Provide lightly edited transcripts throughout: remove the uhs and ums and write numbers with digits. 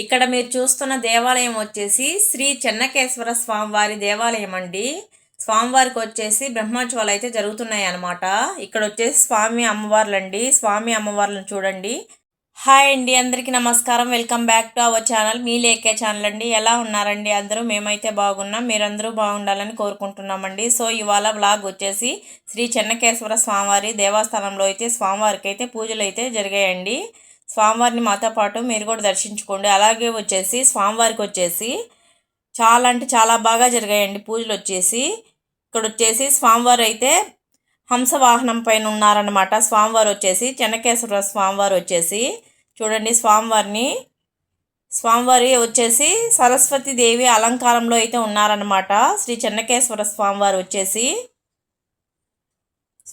ఇక్కడ మీరు చూస్తున్న దేవాలయం వచ్చేసి శ్రీ చెన్నకేశ్వర స్వామివారి దేవాలయం అండి. స్వామివారికి వచ్చేసి బ్రహ్మోత్సవాలు అయితే జరుగుతున్నాయి అన్నమాట. ఇక్కడ వచ్చేసి స్వామి అమ్మవార్లండి. స్వామి అమ్మవార్లను చూడండి. హాయ్ అండి, అందరికీ నమస్కారం. Welcome back to our channel, మీ లేకే ఛానల్ అండి. ఎలా ఉన్నారండి అందరూ? మేమైతే బాగున్నాం, మీరందరూ బాగుండాలని కోరుకుంటున్నామండి. సో ఇవాళ వ్లాగ్ వచ్చేసి శ్రీ చెన్నకేశ్వర స్వామివారి దేవస్థానంలో అయితే స్వామివారికి అయితే పూజలు అయితే జరిగాయండి. స్వామివారిని మాతో పాటు మీరు కూడా దర్శించుకోండి. అలాగే వచ్చేసి స్వామివారికి వచ్చేసి చాలా అంటే చాలా బాగా జరిగాయండి పూజలు వచ్చేసి. ఇక్కడ వచ్చేసి స్వామివారు అయితే హంసవాహనం పైన ఉన్నారనమాట. స్వామివారు వచ్చేసి చెన్నకేశ్వర స్వామివారు వచ్చేసి చూడండి. స్వామివారి వచ్చేసి సరస్వతీదేవి అలంకారంలో అయితే ఉన్నారనమాట. శ్రీ చెన్నకేశ్వర స్వామివారు వచ్చేసి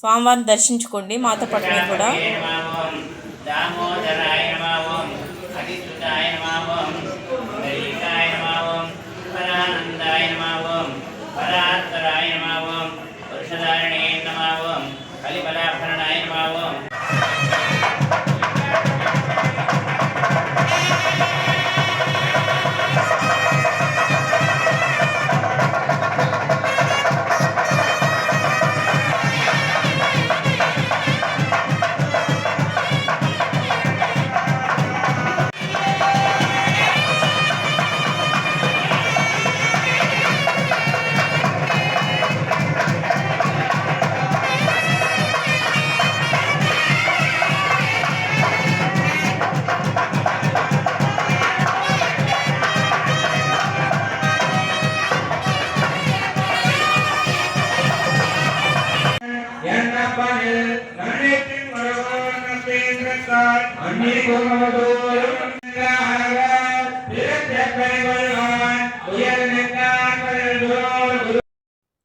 స్వామివారిని దర్శించుకోండి మాతో పాటు మీరు కూడా. దామోదరాయ నమః ఓం అతిసుతాయ నమః ఓం దైకాయ నమః ఓం పరానందాయ నమః ఓం పరాత్పరాయ నమః ఓం పురుషధారణే నమః ఓం కలిబలాభరణాయ నమః ఓం.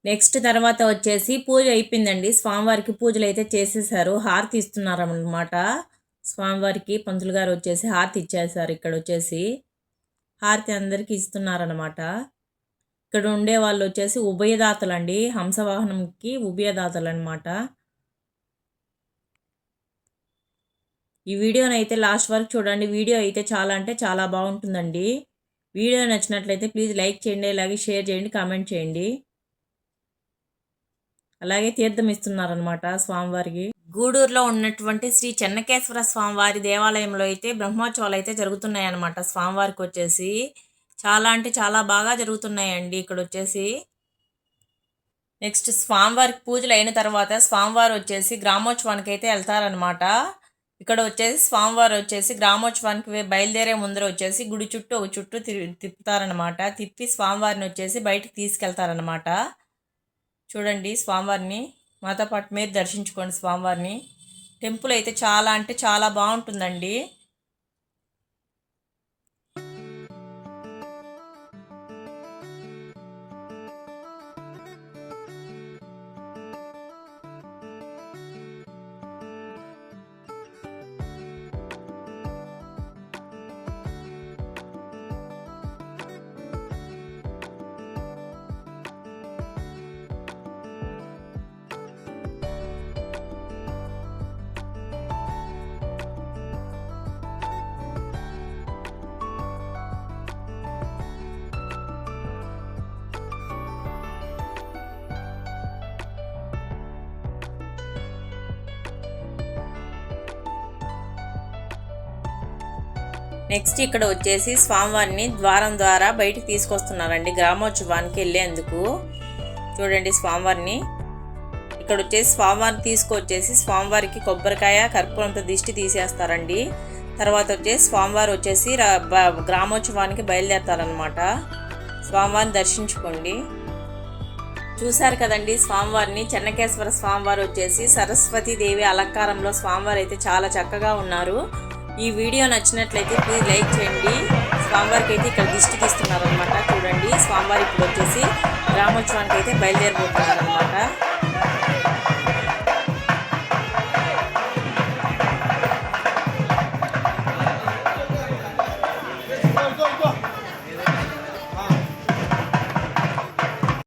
నెక్స్ట్ తర్వాత వచ్చేసి పూజ అయిపోయిందండి. స్వామివారికి పూజలు అయితే చేసేసారు. హారతి ఇస్తున్నారు అన్నమాట. స్వామివారికి పంతులు గారు వచ్చేసి హారతి ఇచ్చేసారు. ఇక్కడ వచ్చేసి హారతి అందరికీ ఇస్తున్నారనమాట. ఇక్కడ ఉండే వాళ్ళు వచ్చేసి ఉభయదాతలు అండి. హంసవాహనంకి ఉభయదాతలు అనమాట. ఈ వీడియోని అయితే లాస్ట్ వరకు చూడండి. వీడియో అయితే చాలా అంటే చాలా బాగుంటుందండి. వీడియో నచ్చినట్లయితే ప్లీజ్ లైక్ చేయండి, అలాగే షేర్ చేయండి, కామెంట్ చేయండి. అలాగే తీర్థం ఇస్తున్నారనమాట స్వామివారికి. గూడూరులో ఉన్నటువంటి శ్రీ చెన్నకేశ్వర స్వామివారి దేవాలయంలో అయితే బ్రహ్మోత్సవాలు అయితే జరుగుతున్నాయి అన్నమాట. స్వామివారికి వచ్చేసి చాలా అంటే చాలా బాగా జరుగుతున్నాయండి. ఇక్కడ వచ్చేసి నెక్స్ట్ స్వామివారికి పూజలు అయిన తర్వాత స్వామివారు వచ్చేసి గ్రామోత్సవానికి అయితే వెళ్తారనమాట. ఇక్కడ వచ్చేసి స్వామివారు వచ్చేసి గ్రామోత్సవానికి బయలుదేరే ముందర వచ్చేసి గుడి చుట్టూ ఒక చుట్టూ తిప్పుతారనమాట. తిప్పి స్వామివారిని వచ్చేసి బయటకు తీసుకెళ్తారనమాట. చూడండి స్వామివారిని మాతో పాటు మీరు దర్శించుకోండి. స్వామివారిని టెంపుల్ అయితే చాలా అంటే చాలా బాగుంటుందండి. నెక్స్ట్ ఇక్కడ వచ్చేసి స్వామివారిని ద్వారం ద్వారా బయటికి తీసుకొస్తున్నారండి గ్రామోత్సవానికి వెళ్ళేందుకు. చూడండి స్వామివారిని. ఇక్కడ వచ్చేసి స్వామివారిని తీసుకొచ్చేసి స్వామివారికి కొబ్బరికాయ కర్పూరంతో దిష్టి తీసేస్తారండి. తర్వాత వచ్చేసి స్వామివారు వచ్చేసి గ్రామోత్సవానికి బయలుదేరతారనమాట. స్వామివారిని దర్శించుకోండి. చూశారు కదండి స్వామివారిని. చెన్నకేశ్వర స్వామివారు వచ్చేసి సరస్వతీదేవి అలంకారంలో స్వామివారు అయితే చాలా చక్కగా ఉన్నారు. ఈ వీడియో నచ్చినట్లయితే ప్లీజ్ లైక్ చేయండి. స్వామివారికి అయితే ఇక్కడ దిష్టి తీస్తున్నారనమాట. చూడండి స్వామివారి ఇప్పుడు వచ్చేసి గ్రామోత్సవానికి అయితే బయలుదేరిపోతున్నారనమాట.